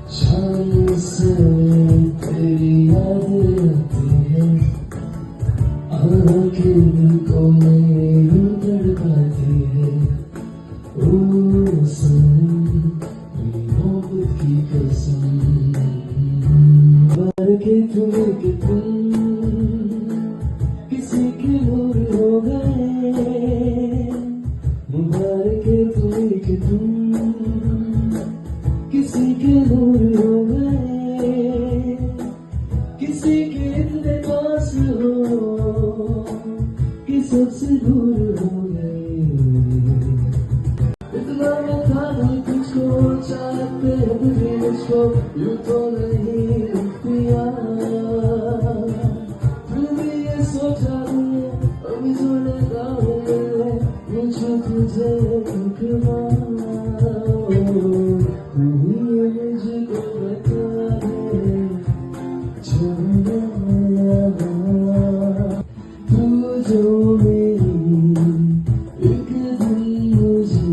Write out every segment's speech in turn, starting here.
शाम से तेरी याद आती है, आँखें को मेरी तड़पाती है। ओ सनम, मेरी मोहब्बत की कसम, बार के तुम किसी के नूर हो गए, मुबारक है तुम्हें कि तुम किसी के नूर हो गए, किसी के इतने पास हो कि सबसे दूर हो गए। इतना मैं था नहीं तुझको, चाहते तुझे मुझको, यूं तो नहीं दिया। फिर भी ये सोचा नहीं, अभी जो लगा है मुझे तुझे रुकना। मुझको बता दे छोड़ना, तू जो मेरी एक दिन मुझे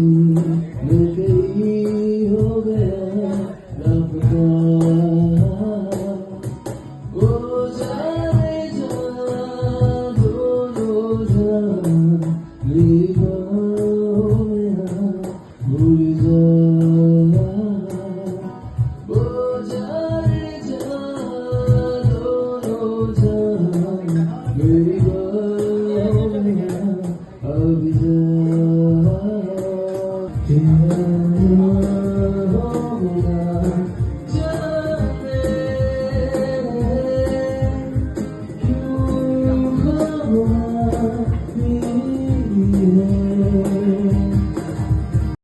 मिल गई, हो गया लापता। वो जाने जा, दोनों जा, मेरी बाहों में आ, भूल जा। वो जाने जा, दोनों जा, मेरी बाहों में आ, अब जा।